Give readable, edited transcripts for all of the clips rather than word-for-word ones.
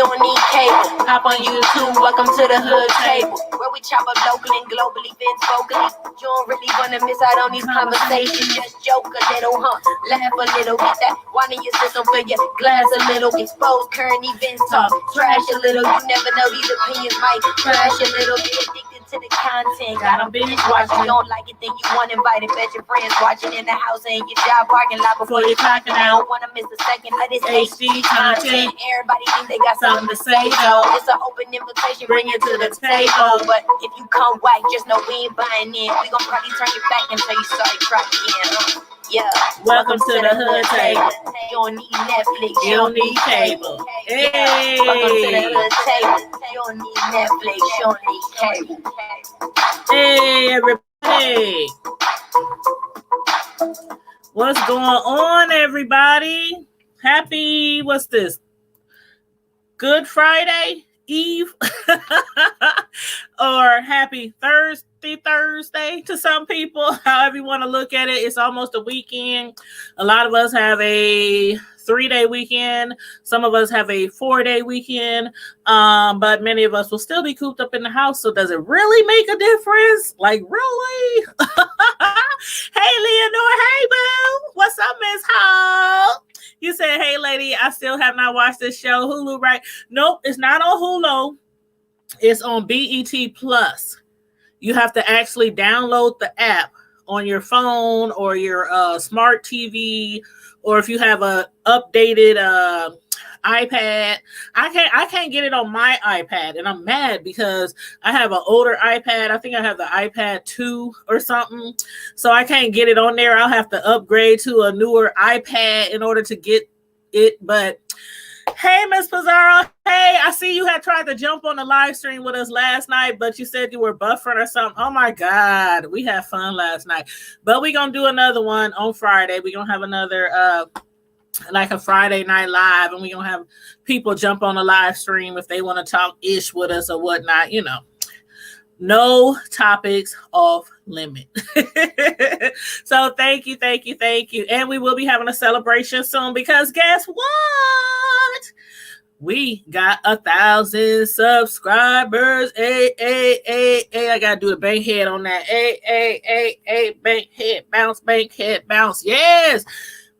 you don't need cable. Hop on YouTube, welcome to the hood table, where we chop up local and global events vocally. You don't really wanna miss out on these conversations. Just joke a little, laugh a little, get that wine in your system, fill your glass a little, expose current events, talk trash a little. You never know, these opinions might crash a little. Get addicted to the content, got them binge watching. You don't like it, then you want invited, bet your friends watching in the house and your job parking lot before you're clocking out. Don't wanna miss a second of this HD content. Everybody think they got something to say, though. It's an open invitation, bring it to the table. But if you come whack, just know we ain't buying in. We gon' probably turn your back until you start dropping in. Yeah. Welcome to the hood table. You don't need Netflix, you don't need cable. Hey. Welcome to the hood table. You don't need Netflix, you don't need cable. Hey, everybody. What's going on, everybody? Happy, what's this? Good Friday Eve? Or happy Thursday to some people, however you want to look at it. It's almost a weekend. A lot of us have a 3-day weekend. Some of us have a 4-day weekend. But many of us will still be cooped up in the house. So does it really make a difference? Like, really? Hey, Leonore. Hey, boo. What's up, Miss Hall? You said, hey, lady, I still have not watched this show. Hulu, right? Nope, it's not on Hulu. It's on BET Plus. You have to actually download the app on your phone or your smart TV, or if you have a updated iPad. I can't get it on my iPad, and I'm mad because I have an older iPad. I think I have the iPad 2 or something, so I can't get it on there. I'll have to upgrade to a newer iPad in order to get it. But hey, Miss Pizarro. Hey, I see you had tried to jump on the live stream with us last night, but you said you were buffering or something. Oh my God, we had fun last night. But we're gonna do another one on Friday. We're gonna have another like a Friday night live, and we're gonna have people jump on the live stream if they want to talk ish with us or whatnot, you know. No topics off limit. So thank you. And we will be having a celebration soon, because guess what? We got 1,000 subscribers. Hey, I gotta do the bank head on that. Hey, bank head bounce. Yes.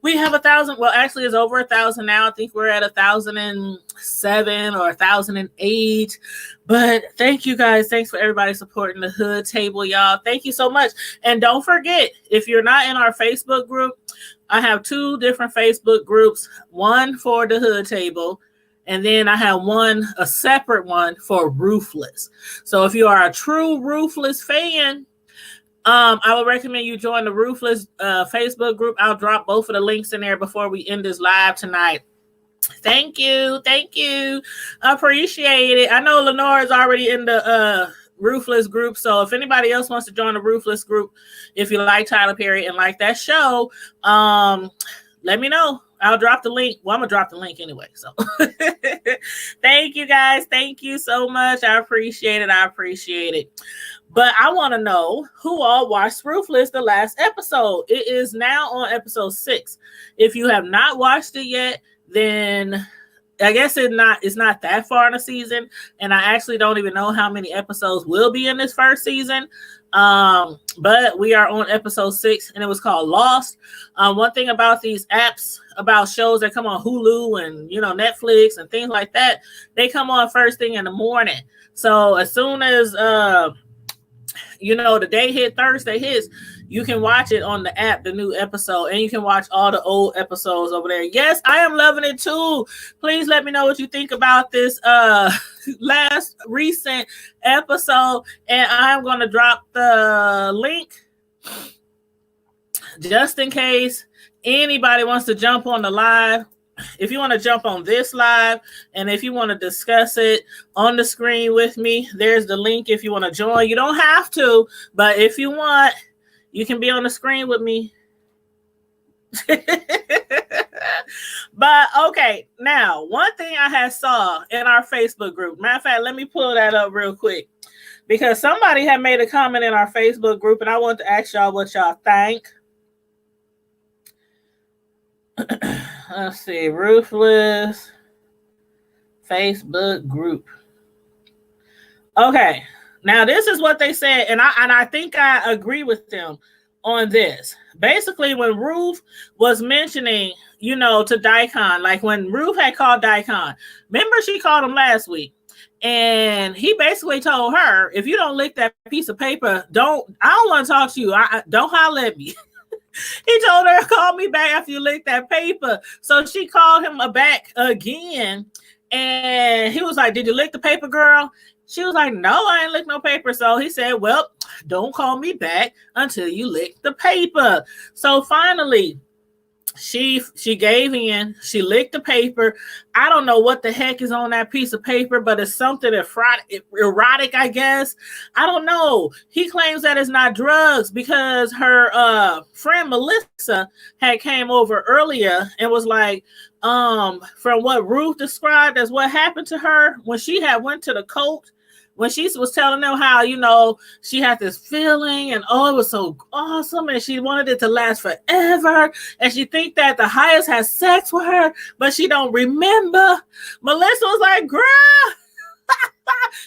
We have 1,000. Well, actually, it's over 1,000 now. I think we're at 1,007 or 1,008. But thank you guys. Thanks for everybody supporting the hood table, y'all. Thank you so much. And don't forget, if you're not in our Facebook group, I have 2 different Facebook groups. One for the hood table, and then I have a separate one for Ruthless. So if you are a true Ruthless fan, I would recommend you join the Ruthless Facebook group. I'll drop both of the links in there before we end this live tonight. Thank you. Appreciate it. I know Lenore is already in the Ruthless group, so if anybody else wants to join the Ruthless group, if you like Tyler Perry and like that show, let me know. I'll drop the link. Well, I'm going to drop the link anyway. So thank you guys. Thank you so much. I appreciate it. But I want to know who all watched Ruthless the last episode. It is now on episode 6. If you have not watched it yet, then I guess it's not that far in the season. And I actually don't even know how many episodes will be in this first season. But we are on episode 6, and it was called Lost. One thing about these apps, about shows that come on Hulu and, Netflix and things like that, they come on first thing in the morning. So as soon as, the day hit, Thursday hits, you can watch it on the app, the new episode, and you can watch all the old episodes over there. Yes, I am loving it too. Please let me know what you think about this last recent episode, and I'm going to drop the link just in case anybody wants to jump on the live. If you want to jump on this live, and if you want to discuss it on the screen with me, there's the link if you want to join. You don't have to, but if you want, you can be on the screen with me. But okay, now one thing I had saw in our Facebook group. Matter of fact, let me pull that up real quick, because somebody had made a comment in our Facebook group, and I want to ask y'all what y'all think. Let's see, Ruthless Facebook group. Okay, now this is what they said, and I think I agree with them on this. Basically, when Ruth was mentioning, to Daikon, like when Ruth had called Daikon, remember she called him last week, and he basically told her, if you don't lick that piece of paper, I don't want to talk to you. Don't holler at me. He told her, call me back after you lick that paper. So she called him back again, and he was like, did you lick the paper, girl? She was like, no, I ain't lick no paper. So he said, well, don't call me back until you lick the paper. So finally, she gave in. She licked the paper. I don't know what the heck is on that piece of paper, but it's something erotic, I guess. I don't know. He claims that it's not drugs because her friend Melissa had came over earlier and was like, from what Ruth described as what happened to her when she had went to the cult, when she was telling them how, she had this feeling and it was so awesome and she wanted it to last forever. And she think that the highest has sex with her, but she don't remember. Melissa was like, girl,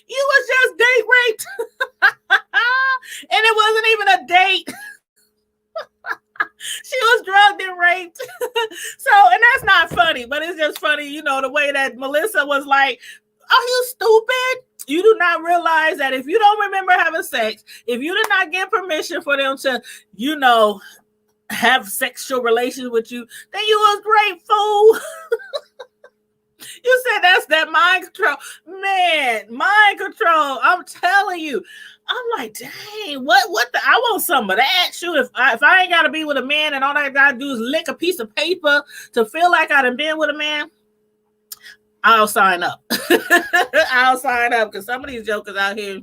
you was just date raped. And it wasn't even a date. She was drugged and raped. And that's not funny, but it's just funny, the way that Melissa was like, are you stupid? You do not realize that if you don't remember having sex, if you did not get permission for them to, have sexual relations with you, then you was great, fool. You said that's that mind control. Man, mind control. I'm telling you. I'm like, dang, what the? I want some of that. Shoot, if I ain't got to be with a man and all I got to do is lick a piece of paper to feel like I done been with a man, I'll sign up. I'll sign up because some of these jokers out here.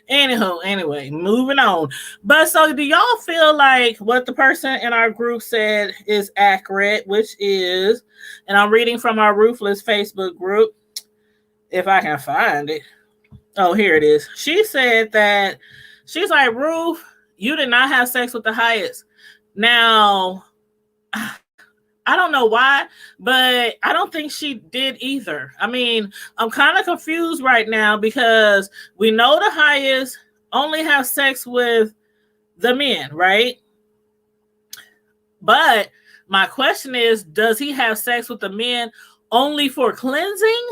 Anyway, moving on. But so do y'all feel like what the person in our group said is accurate, which is, and I'm reading from our Ruthless Facebook group, if I can find it. Oh, here it is. She said that, she's like, Ruth, you did not have sex with the highest. Now, I don't know why, but I don't think she did either. I mean, I'm kind of confused right now because we know the highest only have sex with the men, right? But my question is, does he have sex with the men only for cleansing?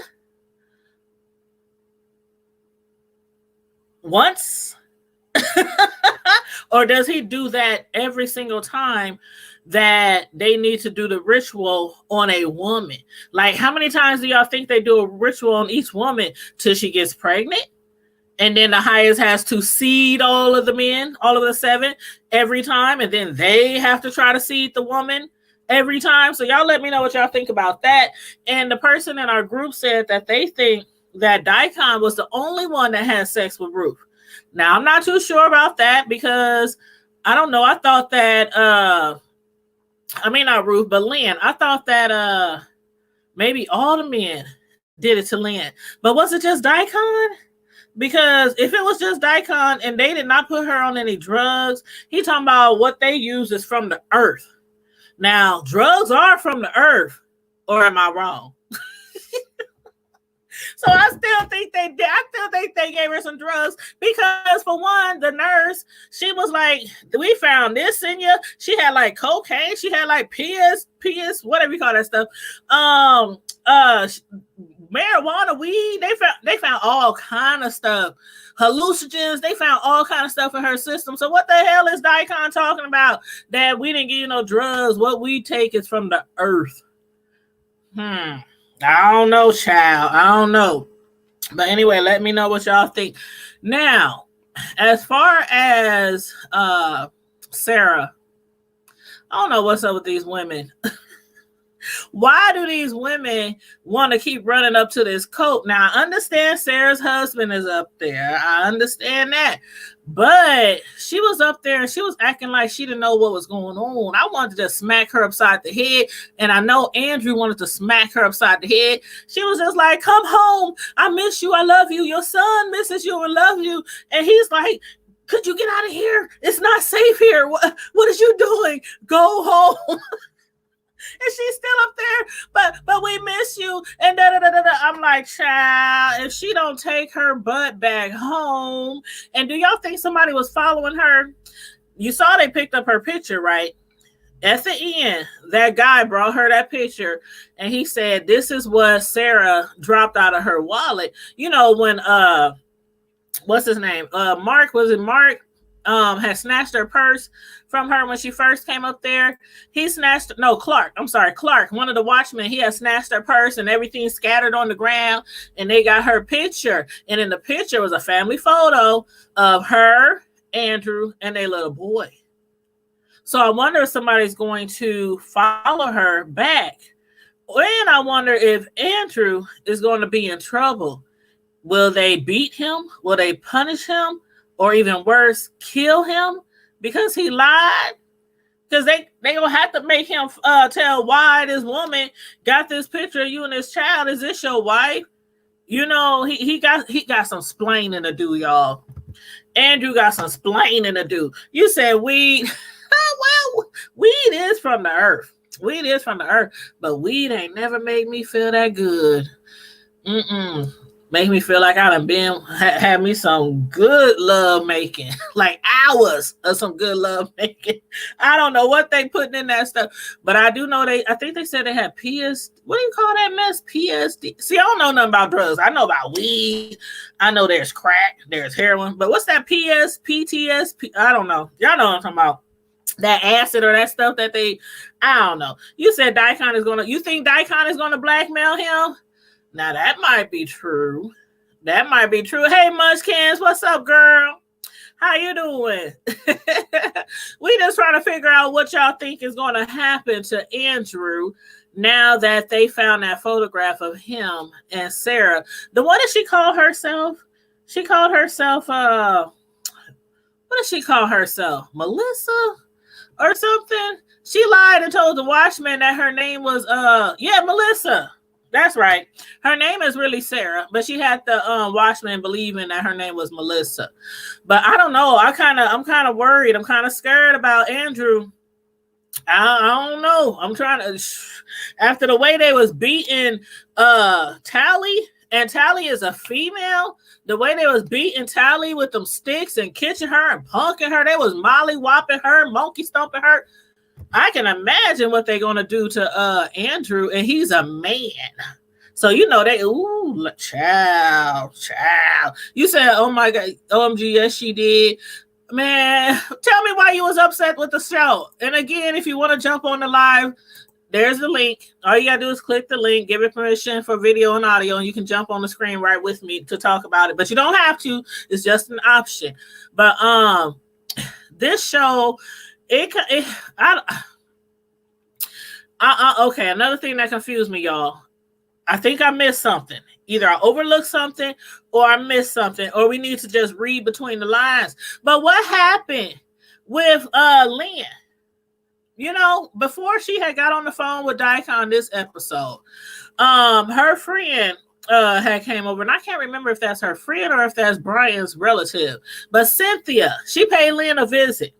Once? Or does he do that every single time that they need to do the ritual on a woman? Like, how many times do y'all think they do a ritual on each woman till she gets pregnant? And then the highest has to seed all of the men, all of the 7 every time. And then they have to try to seed the woman every time. So y'all let me know what y'all think about that. And the person in our group said that they think that Daikon was the only one that had sex with Ruth. Now, I'm not too sure about that because I don't know. I thought that, not Ruth, but Lynn. I thought that maybe all the men did it to Lynn. But was it just Daikon? Because if it was just Daikon and they did not put her on any drugs, he talking about what they use is from the earth. Now, drugs are from the earth, or am I wrong? So I still think they did. I still think they gave her some drugs because, for one, the nurse, she was like, we found this in you. She had like cocaine. She had like PS, whatever you call that stuff. Marijuana, weed. They found all kind of stuff. Hallucinogens. They found all kind of stuff in her system. So what the hell is Daikon talking about? That we didn't give you no drugs. What we take is from the earth. I don't know, child. I don't know. But anyway, let me know what y'all think. Now, as far as Sarah, I don't know what's up with these women. Why do these women want to keep running up to this cult? Now, I understand Sarah's husband is up there. I understand that. But she was up there and she was acting like she didn't know what was going on. I wanted to just smack her upside the head. And I know Andrew wanted to smack her upside the head. She was just like, come home. I miss you. I love you. Your son misses you and love you. And he's like, could you get out of here? It's not safe here. What is you doing? Go home. and she's still up there, but we miss you. And da da da da. I'm like, child, if she don't take her butt back home, and do y'all think somebody was following her? You saw they picked up her picture, right? At the end, that guy brought her that picture, and he said, "This is what Sarah dropped out of her wallet." You know when what's his name? Mark, was it Mark? Had snatched her purse from her when she first came up there. He snatched, no, Clark. I'm sorry, Clark, one of the watchmen. He had snatched her purse and everything scattered on the ground, and they got her picture. And in the picture was a family photo of her, Andrew, and their little boy. So I wonder if somebody's going to follow her back. And I wonder if Andrew is going to be in trouble. Will they beat him? Will they punish him? Or even worse, kill him because he lied? Because they gonna have to make him tell why this woman got this picture of you and this child. Is this your wife? You know, he got some splaining to do, y'all. Andrew got some splaining to do. You said weed. Well, weed is from the earth. Weed is from the earth, but weed ain't never made me feel that good. Make me feel like I done had me some good love making, like hours of some good love making. I don't know what they putting in that stuff, but I do know I think they said they had what do you call that mess? PSD. See, I don't know nothing about drugs. I know about weed. I know there's crack, there's heroin, but what's that PTSD? I don't know. Y'all know what I'm talking about. That acid or that stuff that I don't know. You said you think Daikon is gonna blackmail him? Now that might be true. That might be true. Hey, Munchkins, what's up, girl? How you doing? We just trying to figure out what y'all think is going to happen to Andrew now that they found that photograph of him and Sarah. What did she call herself? She called herself, what did she call herself? Melissa or something? She lied and told the watchman that her name was, Melissa. That's right. Her name is really Sarah, but she had the watchman believing that her name was Melissa. But I don't know. I'm kind of worried. I'm kind of scared about Andrew. I don't know. I'm trying to, after the way they was beating Tally, and Tally is a female, the way they was beating Tally with them sticks and kitching her and punking her, they was molly-whopping her, monkey stomping her. I can imagine what they're going to do to Andrew, and he's a man. So, you know, child. You said, oh my God, OMG, yes, she did. Man, tell me why you was upset with the show. And again, if you want to jump on the live, there's the link. All you got to do is click the link, give it permission for video and audio, and you can jump on the screen right with me to talk about it. But you don't have to. It's just an option. But this show... okay, another thing that confused me, y'all. I think I missed something. Either I overlooked something or I missed something, or we need to just read between the lines. But what happened with Lynn? You know, before she had got on the phone with Daikon this episode, her friend had came over, and I can't remember if that's her friend or if that's Brian's relative. But Cynthia, she paid Lynn a visit.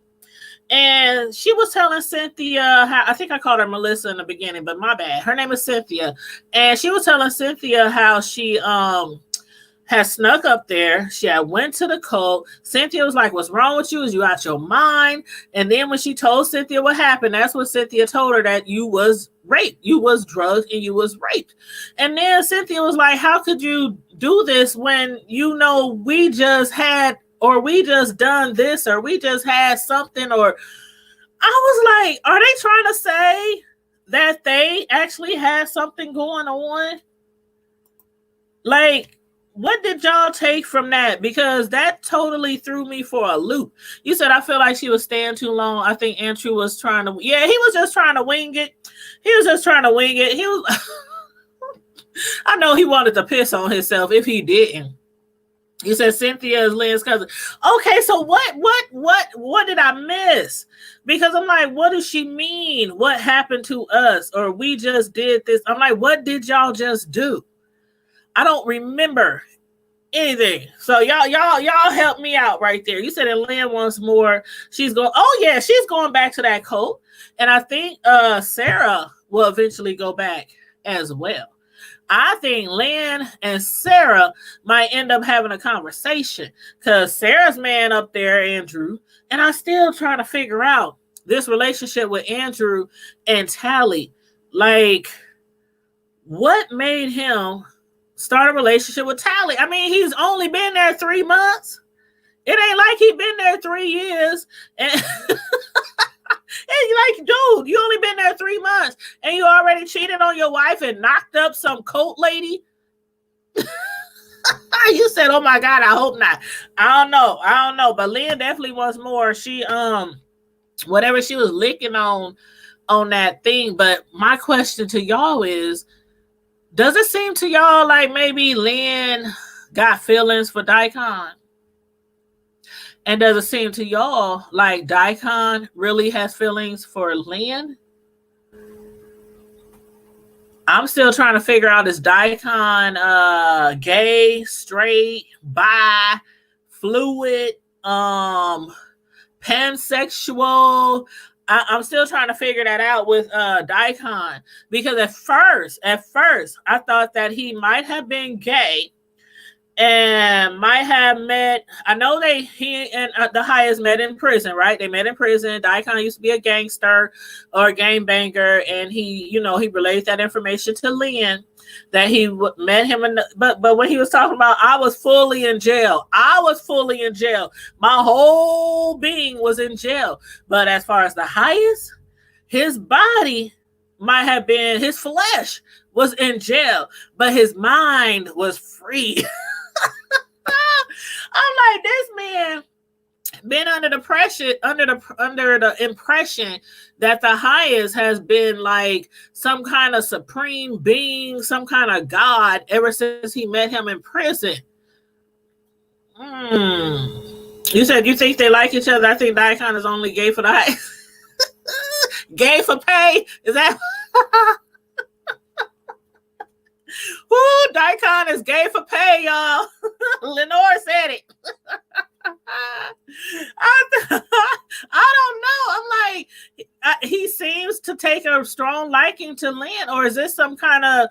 And she was telling Cynthia how, I think I called her Melissa in the beginning, but my bad. Her name is Cynthia. And she was telling Cynthia how she had snuck up there. She had went to the cult. Cynthia was like, what's wrong with you? Is you out your mind? And then when she told Cynthia what happened, that's when Cynthia told her that you was raped. You was drugged and you was raped. And then Cynthia was like, how could you do this when you know we just had, or we just done this, or we just had something, or I was like, are they trying to say that they actually had something going on? Like, what did y'all take from that? Because that totally threw me for a loop. You said, I feel like she was staying too long. I think Andrew was trying to, he was just trying to wing it. He was, I know he wanted to piss on himself if he didn't. You said Cynthia is Lynn's cousin. Okay, so what did I miss? Because I'm like, what does she mean? What happened to us? Or we just did this. I'm like, what did y'all just do? I don't remember anything. So y'all help me out right there. You said that Lynn wants more. She's going back to that cult. And I think Sarah will eventually go back as well. I think Lynn and Sarah might end up having a conversation because Sarah's man up there, Andrew, and I'm still trying to figure out this relationship with Andrew and Tally. Like, what made him start a relationship with Tally? I mean, he's only been there 3 months. It ain't like he been there 3 years. And it's like, dude, you only been there 3 months and you already cheated on your wife and knocked up some cult lady. You said, oh my God, I hope not. I don't know. But Lynn definitely wants more. She, whatever she was licking on that thing. But my question to y'all is, does it seem to y'all like maybe Lynn got feelings for Daikon? And does it seem to y'all like Daikon really has feelings for Lynn? I'm still trying to figure out, is Daikon gay, straight, bi, fluid, pansexual? I'm still trying to figure that out with Daikon, because at first, I thought that he might have been gay and might have met. I know he and the Highest met in prison, right? They met in prison. Daikon used to be a gangster or a gangbanger, and he relayed that information to Lynn that he met him but when he was talking about, I was fully in jail. My whole being was in jail. But as far as the Highest, his body might have been, his flesh was in jail, but his mind was free. I'm like, this man been under the pressure, under the impression that the Highest has been like some kind of supreme being, some kind of God ever since he met him in prison. You said you think they like each other. I think Daikon is only gay for the Highest. Gay for pay? Is that? Woo, Daikon is gay for pay, y'all. Lenore said it. I don't know. I'm like, he seems to take a strong liking to Lynn, or is this some kind of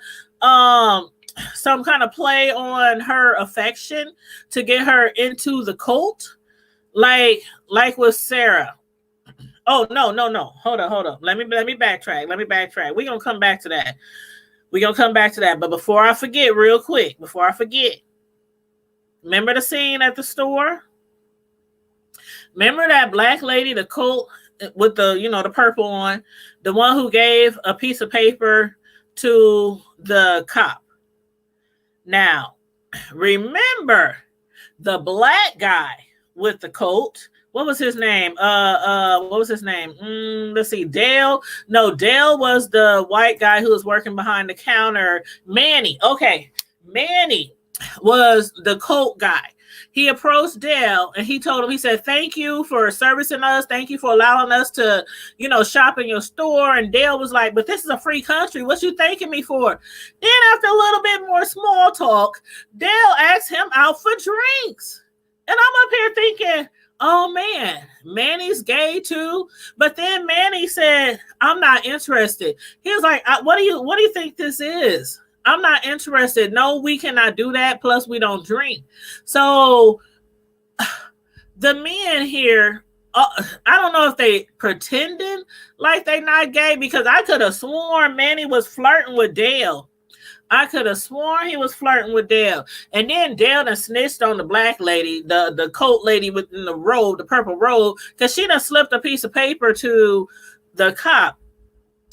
play on her affection to get her into the cult, like with Sarah? Oh no. Hold on. Let me backtrack. We're gonna come back to that. But before I forget, remember the scene at the store? Remember that black lady, the cult with the, the purple on, the one who gave a piece of paper to the cop. Now, remember the black guy with the coat. What was his name? Let's see. Dale. No, Dale was the white guy who was working behind the counter. Manny. Okay. Manny was the coat guy. He approached Dale and he told him, he said, thank you for servicing us. Thank you for allowing us to, shop in your store. And Dale was like, but this is a free country. What you thanking me for? Then after a little bit more small talk, Dale asked him out for drinks. And I'm up here thinking, oh man, Manny's gay too. But then Manny said, I'm not interested. He was like, what do you think this is? I'm not interested. No, we cannot do that. Plus we don't drink. So the men here, I don't know if they pretending like they not gay, because I could have sworn Manny was flirting with Dale. I could have sworn he was flirting with Dale. And then Dale done snitched on the black lady, the coat lady within the robe, the purple robe, because she done slipped a piece of paper to the cop.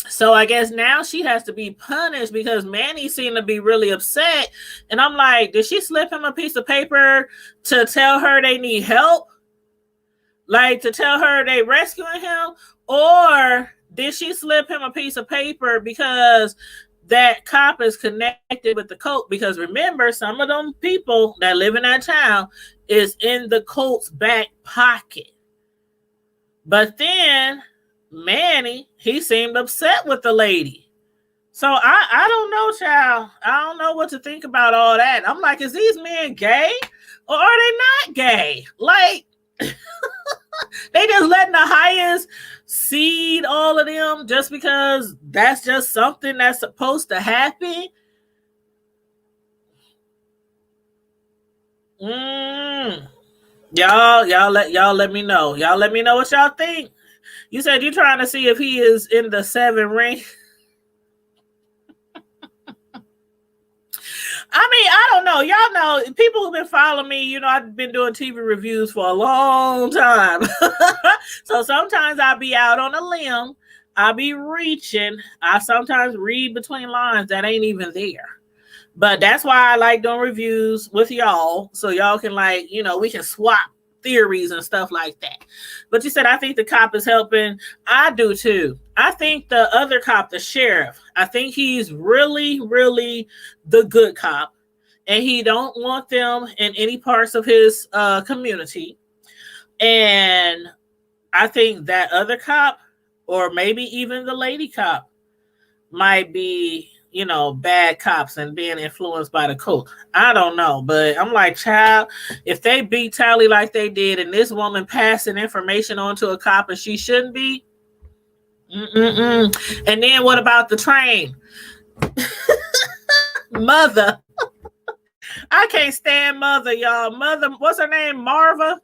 So I guess now she has to be punished because Manny seemed to be really upset. And I'm like, did she slip him a piece of paper to tell her they need help? Like to tell her they rescuing him? Or did she slip him a piece of paper because that cop is connected with the cult? Because remember, some of them people that live in that town is in the cult's back pocket. But then Manny, he seemed upset with the lady. So I don't know, child. I don't know what to think about all that. I'm like, is these men gay or are they not gay? Like, They just letting the highest seed all of them just because that's just something that's supposed to happen. Y'all let me know. Y'all let me know what y'all think. You said you're trying to see if he is in the 7 ring. I mean, I don't know. Y'all know, people who've been following me, you know, I've been doing TV reviews for a long time. So sometimes I'll be out on a limb. I'll be reaching. I sometimes read between lines that ain't even there. But that's why I like doing reviews with y'all. So y'all can, like, you know, we can swap theories and stuff like that. But you said, I think the cop is helping. I do too. I think the other cop, the sheriff, I think he's really, really the good cop, and he don't want them in any parts of his community. And I think that other cop, or maybe even the lady cop, might be, you know, bad cops and being influenced by the cult. I don't know, but I'm like, child, if they beat Tally like they did, and this woman passing information on to a cop and she shouldn't be, And then what about the train? Mother. I can't stand Mother, y'all. Mother, what's her name? Marva?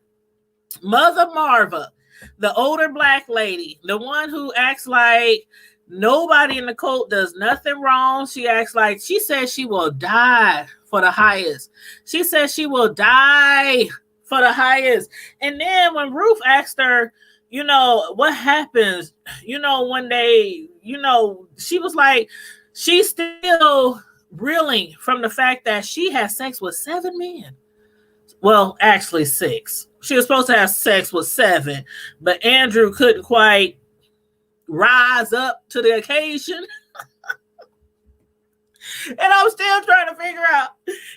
Mother Marva, the older black lady, the one who acts like nobody in the cult does nothing wrong. She acts like, she says she will die for the highest. She says she will die for the highest. And then when Ruth asked her, you know, what happens, you know, when they, you know, she was like, she's still reeling from the fact that she had sex with 7 men. Well, actually 6. She was supposed to have sex with 7, but Andrew couldn't quite rise up to the occasion. And I'm still trying to figure out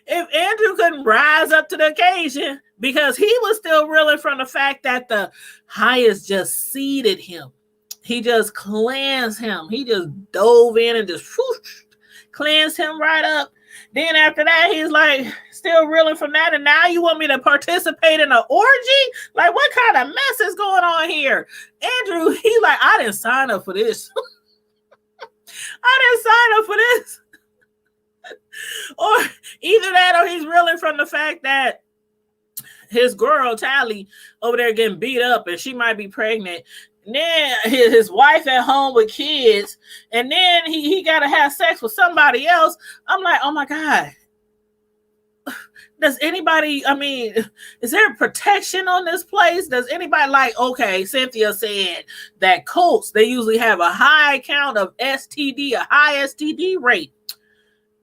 if Andrew couldn't rise up to the occasion because he was still reeling from the fact that the highest just seeded him. He just cleansed him. He just dove in and just whoosh, cleansed him right up. Then after that, he's like still reeling from that. And now you want me to participate in an orgy? Like, what kind of mess is going on here? Andrew, he's like, I didn't sign up for this. I didn't sign up for this. Or either that, or he's reeling from the fact that his girl Tally over there getting beat up and she might be pregnant. And then his wife at home with kids, and then he got to have sex with somebody else. I'm like, oh my God. Does anybody, I mean, is there protection on this place? Does anybody, like, okay, Cynthia said that cults, they usually have a high count of STD, a high STD rate.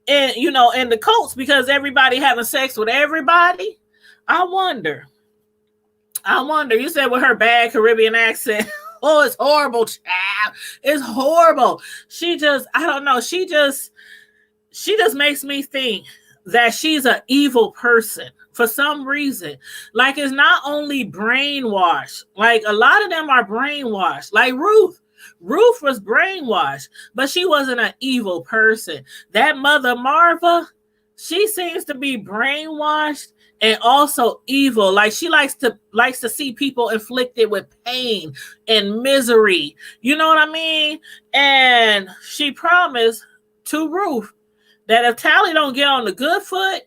And, you know, in the cults, because everybody having sex with everybody. I wonder. You said with her bad Caribbean accent. Oh, it's horrible, child. It's horrible. She just, I don't know. She just makes me think that she's an evil person for some reason. Like, it's not only brainwashed. Like, a lot of them are brainwashed. Like Ruth. Ruth was brainwashed, but she wasn't an evil person. That Mother Marva, she seems to be brainwashed and also evil. Like, she likes to see people inflicted with pain and misery. You know what I mean? And she promised to Ruth that if Tally don't get on the good foot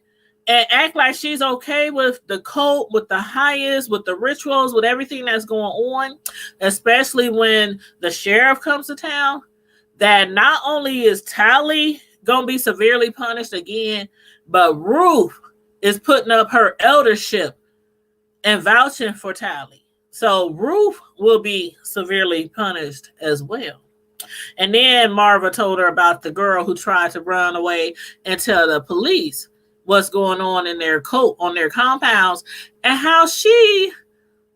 and act like she's okay with the cult, with the highest, with the rituals, with everything that's going on, especially when the sheriff comes to town, that not only is Tally going to be severely punished again, but Ruth is putting up her eldership and vouching for Tally. So Ruth will be severely punished as well. And then Marva told her about the girl who tried to run away and tell the police what's going on in their cult, on their compounds, and how she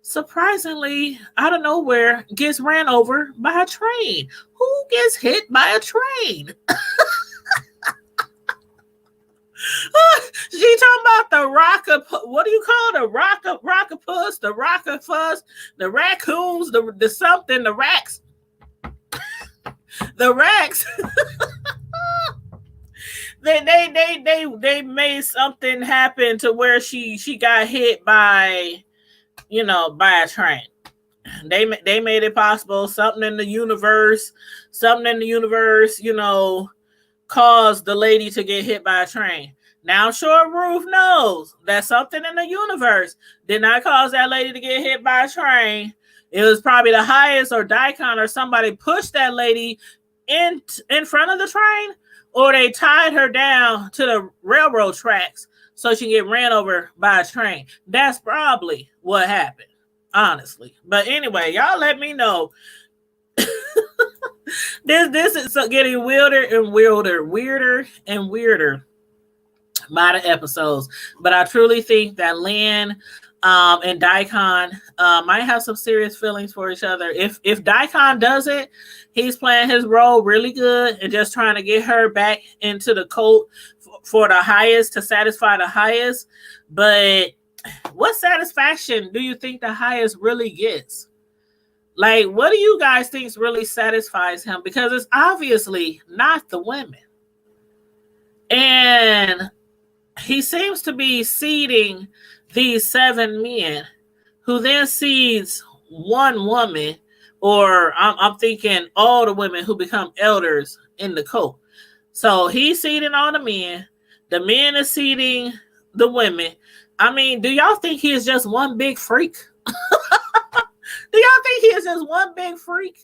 surprisingly out of nowhere gets ran over by a train. Who gets hit by a train? She talking about the what do you call the rockapus, the rockafus, the raccoons, the something, the racks. The racks. They made something happen to where she got hit by by a train. They made it possible. Something in the universe, caused the lady to get hit by a train. Now, sure, Ruth knows that something in the universe did not cause that lady to get hit by a train. It was probably the highest or Daikon or somebody pushed that lady in front of the train, or they tied her down to the railroad tracks so she can get ran over by a train. That's probably what happened, honestly. But anyway, y'all let me know. This is getting weirder and weirder by the episodes. But I truly think that Lynn and Daikon might have some serious feelings for each other. If Daikon does it, he's playing his role really good and just trying to get her back into the cult for the highest, to satisfy the highest. But what satisfaction do you think the highest really gets? Like, what do you guys think really satisfies him? Because it's obviously not the women. And he seems to be seeding these 7 men, who then seeds one woman, or I'm thinking all the women who become elders in the cult. So he's seeding all the men. The men are seeding the women. I mean, do y'all think he is just one big freak? Do y'all think he is just one big freak?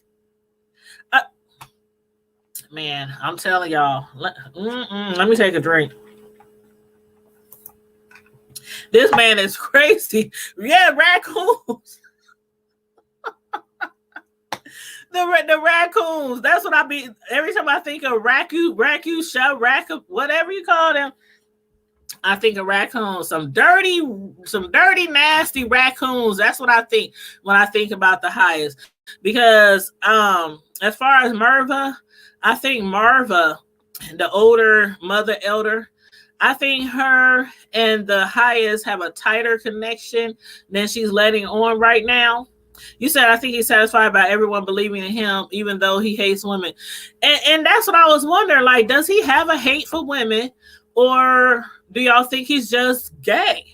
Man, I'm telling y'all. Let me take a drink. This man is crazy. Yeah, raccoons. the raccoons. That's what I be. Every time I think of raccoon, whatever you call them, I think of raccoons. Some dirty, nasty raccoons. That's what I think when I think about the highest. Because as far as Merva, I think Marva, the older mother elder, I think her and the highest have a tighter connection than she's letting on right now. You said, I think he's satisfied by everyone believing in him, even though he hates women. And that's what I was wondering. Like, does he have a hate for women, or do y'all think he's just gay?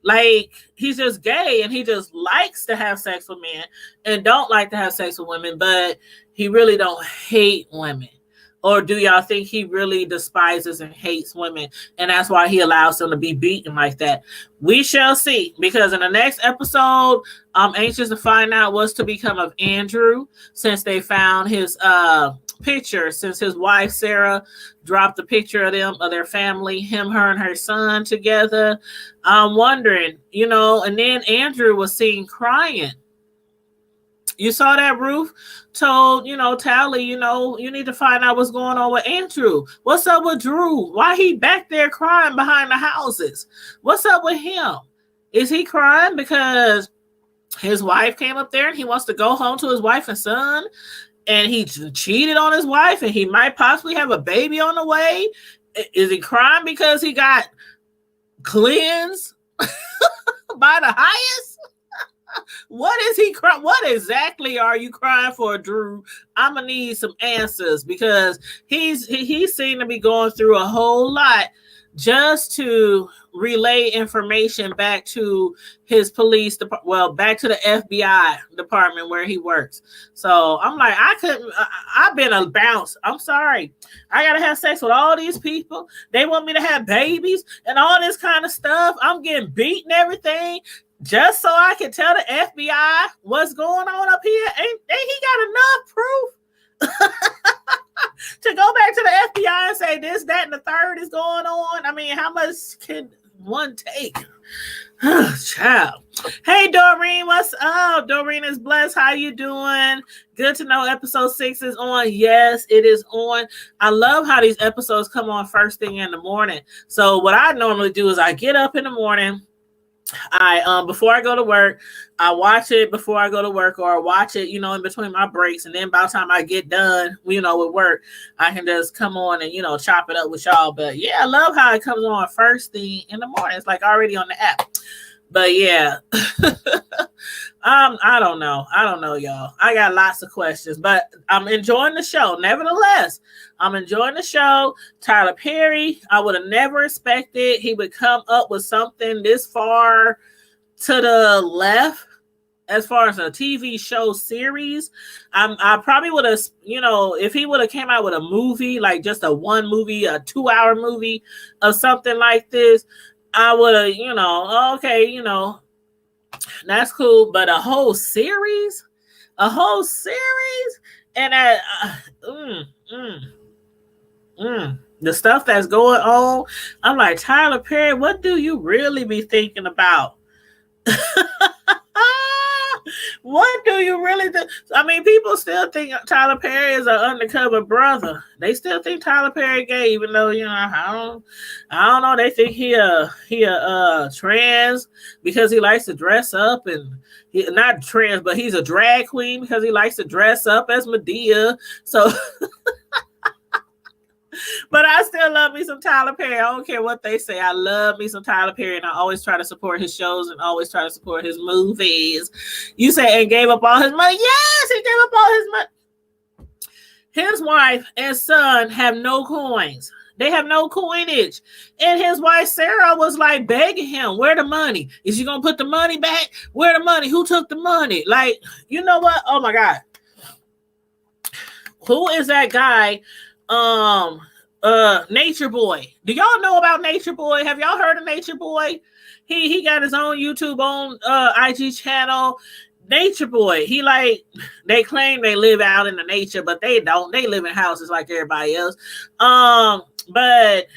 Like, he's just gay and he just likes to have sex with men and don't like to have sex with women, but he really don't hate women? Or do y'all think he really despises and hates women, and that's why he allows them to be beaten like that? We shall see, because in the next episode, I'm anxious to find out what's to become of Andrew, since they found his picture, since his wife Sarah dropped the picture of them, of their family, him, her, and her son together. I'm wondering, and then Andrew was seen crying. You saw that? Ruth told, Tally, you need to find out what's going on with Andrew. What's up with Drew? Why he back there crying behind the houses? What's up with him? Is he crying because his wife came up there and he wants to go home to his wife and son, and he cheated on his wife and he might possibly have a baby on the way? Is he crying because he got cleansed by the highest? What is he crying? What exactly are you crying for, Drew? I'm gonna need some answers, because he seemed to be going through a whole lot just to relay information back to his police department, well, back to the FBI department where he works. So I'm like, I've been a bounce. I'm sorry. I gotta have sex with all these people. They want me to have babies and all this kind of stuff. I'm getting beat and everything, just so I can tell the FBI what's going on up here. Ain't he got enough proof to go back to the FBI and say this, that, and the third is going on? I mean, how much can one take? Child. Hey, Doreen, what's up? Doreen is blessed. How you doing? Good to know episode 6 is on. Yes, it is on. I love how these episodes come on first thing in the morning. So what I normally do is I get up in the morning, before I go to work, I watch it before I go to work, or I watch it, in between my breaks. And then by the time I get done, with work, I can just come on and, chop it up with y'all. But yeah, I love how it comes on first thing in the morning. It's like already on the app. But yeah, I don't know, y'all. I got lots of questions, but I'm enjoying the show. Nevertheless, I'm enjoying the show. Tyler Perry, I would have never expected he would come up with something this far to the left as far as a TV show series. I probably would have, if he would have came out with a movie, like just a 2-hour movie of something like this, I would have, okay, that's cool. But a whole series, and the stuff that's going on, I'm like, Tyler Perry, what do you really be thinking about? What do you really do? I mean, people still think Tyler Perry is an undercover brother. They still think Tyler Perry gay, even though I don't know. They think he a trans because he likes to dress up, and not trans, but he's a drag queen because he likes to dress up as Medea. So. But I still love me some Tyler Perry. I don't care what they say. I love me some Tyler Perry, and I always try to support his shows and always try to support his movies. You say, and gave up all his money? Yes, he gave up all his money. His wife and son have no coins. They have no coinage. And his wife, Sarah, was like begging him, where the money? Is you going to put the money back? Where the money? Who took the money? Like, you know what? Oh, my God. Who is that guy? Nature Boy. Do y'all know about Nature Boy? Have y'all heard of Nature Boy? He got his own YouTube, own IG channel. Nature Boy. They claim they live out in the nature, but they don't. They live in houses like everybody else. But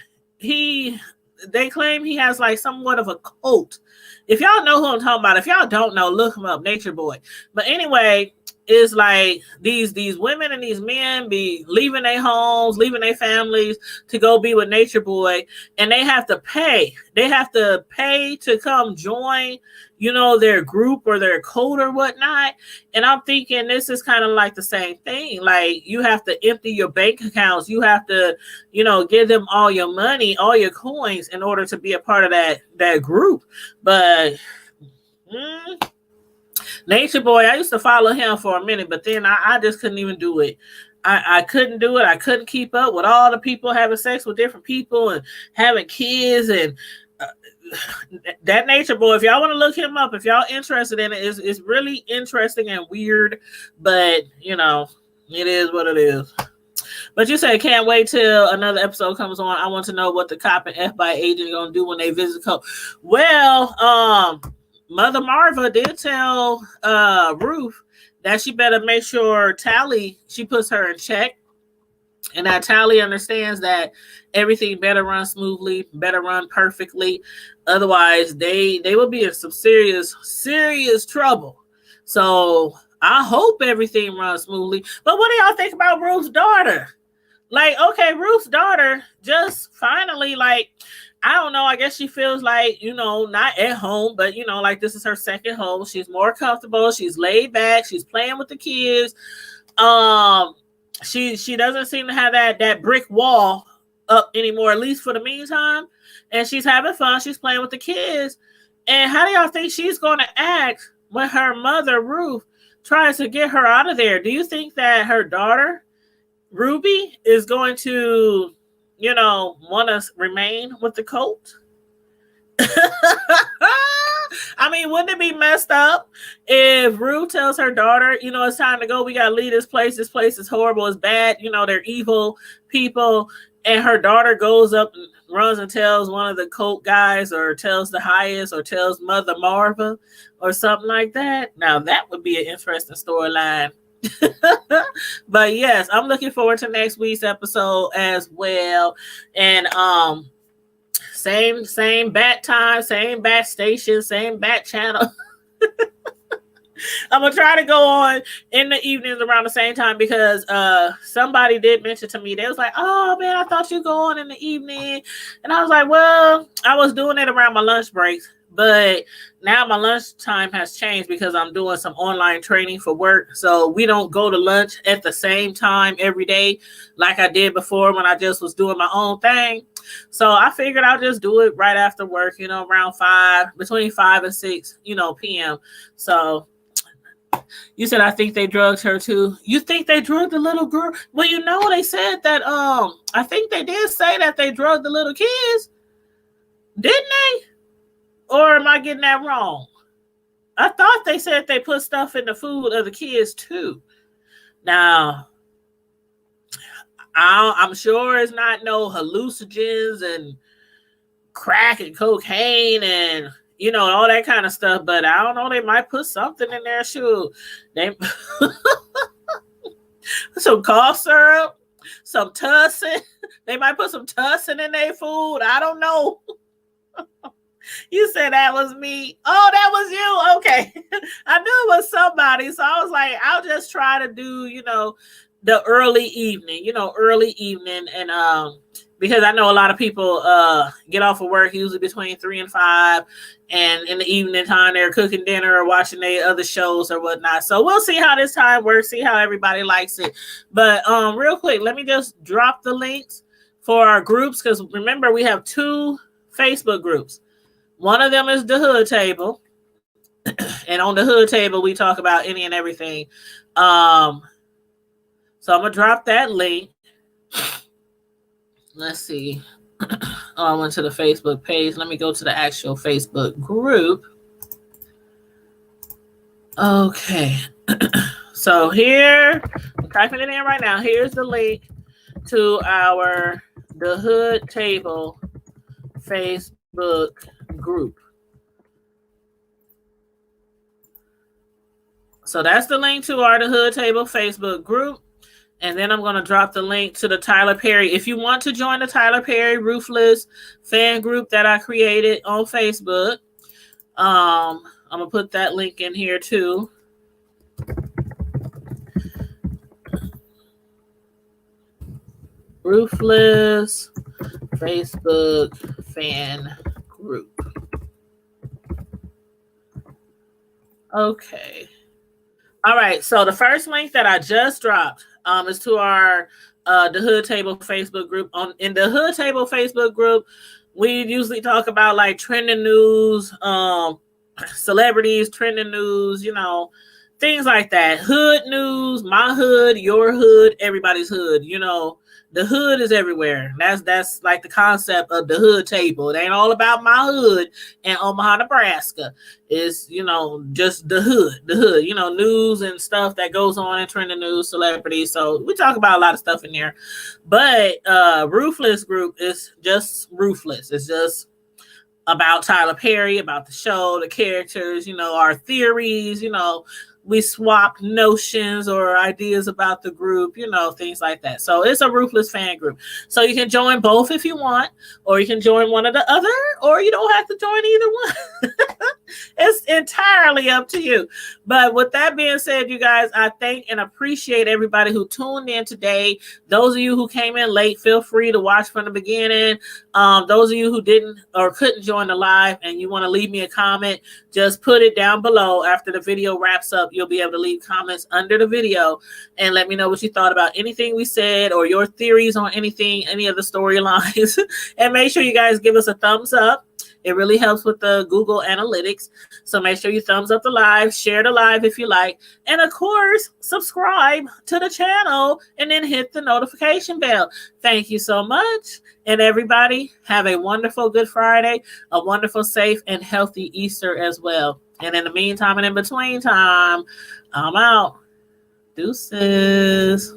they claim he has like somewhat of a cult. If y'all know who I'm talking about, if y'all don't know, look him up, Nature Boy. But anyway, it's like these women and these men be leaving their homes, leaving their families to go be with Nature Boy, and they have to pay. They have to pay to come join, their group or their cult or whatnot. And I'm thinking this is kind of like the same thing. Like, you have to empty your bank accounts. You have to, give them all your money, all your coins in order to be a part of that group. But Nature Boy, I used to follow him for a minute, but then I just couldn't even do it. I couldn't do it. I couldn't keep up with all the people having sex with different people and having kids. And that Nature Boy, if y'all want to look him up, if y'all interested in it, it's really interesting and weird. But, it is what it is. But you say, can't wait till another episode comes on. I want to know what the cop and FBI agent are going to do when they visit Cole. Well, Mother Marva did tell Ruth that she better make sure Tally, she puts her in check, and that Tally understands that everything better run smoothly, better run perfectly. Otherwise, they will be in some serious trouble. So I hope everything runs smoothly. But what do y'all think about Ruth's daughter? Like, okay, Ruth's daughter just finally, like, I don't know. I guess she feels like, not at home, but, like this is her second home. She's more comfortable. She's laid back. She's playing with the kids. She doesn't seem to have that brick wall up anymore, at least for the meantime. And she's having fun. She's playing with the kids. And how do y'all think she's going to act when her mother, Ruth, tries to get her out of there? Do you think that her daughter, Ruby, is going to want to remain with the cult? I mean, wouldn't it be messed up if Ruth tells her daughter, it's time to go, we got to leave this place is horrible, it's bad, they're evil people, and her daughter goes up and runs and tells one of the cult guys, or tells the highest, or tells Mother Marva or something like that? Now that would be an interesting storyline. But yes, I'm looking forward to next week's episode as well. And same bat time, same bat station, same bat channel. I'm gonna try to go on in the evenings around the same time, because somebody did mention to me, they was like, oh man, I thought you go on in the evening. And I was like, well, I was doing it around my lunch breaks, but now my lunch time has changed because I'm doing some online training for work. So we don't go to lunch at the same time every day like I did before when I just was doing my own thing. So I figured I'll just do it right after work, around between 5 and 6, p.m. So you said, I think they drugged her too. You think they drugged the little girl? Well, they said that, I think they did say that they drugged the little kids. Didn't they? Or am I getting that wrong? I thought they said they put stuff in the food of the kids too. Now, I'm sure it's not no hallucinogens and crack and cocaine and all that kind of stuff, but I don't know, they might put something in there. Shoot, they some cough syrup, some tussin. They might put some tussin in their food. I don't know. You said that was me. Oh, that was you. Okay. I knew it was somebody. So I was like, I'll just try to do, the early evening, and because I know a lot of people get off of work usually between 3 and 5, and in the evening time they're cooking dinner or watching their other shows or whatnot. So we'll see how this time works, see how everybody likes it. But real quick, let me just drop the links for our groups, because remember, we have 2 Facebook groups. One of them is the Hood Table, and on the Hood Table we talk about any and everything. So I'm going to drop that link. Let's see. I went to the Facebook page. Let me go to the actual Facebook group. Okay. So here, I'm typing it in right now. Here's the link to the Hood Table Facebook group. So that's the link to the Hood Table Facebook group. And then I'm going to drop the link to the Tyler Perry. If you want to join the Tyler Perry Ruthless fan group that I created on Facebook, I'm going to put that link in here too. Ruthless Facebook fan group. Okay. All right. So the first link that I just dropped is to the Hood Table Facebook group. In the Hood Table Facebook group, we usually talk about like trending news, celebrities, trending news, things like that. Hood news, my hood, your hood, everybody's hood. The hood is everywhere. That's like the concept of the Hood Table. It ain't all about my hood in Omaha, Nebraska. It's, just the hood, news and stuff that goes on in trending news, celebrities. So we talk about a lot of stuff in there. But Ruthless group is just Ruthless. It's just about Tyler Perry, about the show, the characters, our theories, we swap notions or ideas about the group, things like that. So it's a Ruthless fan group. So you can join both if you want, or you can join one or the other, or you don't have to join either one. It's entirely up to you. But with that being said, you guys, I thank and appreciate everybody who tuned in today. Those of you who came in late, feel free to watch from the beginning. Those of you who didn't or couldn't join the live and you want to leave me a comment, just put it down below. After the video wraps up, you'll be able to leave comments under the video and let me know what you thought about anything we said or your theories on anything, any of the storylines. And make sure you guys give us a thumbs up. It really helps with the Google Analytics. So make sure you thumbs up the live, share the live if you like. And of course, subscribe to the channel and then hit the notification bell. Thank you so much. And everybody, have a wonderful Good Friday, a wonderful, safe, and healthy Easter as well. And in the meantime and in between time, I'm out. Deuces.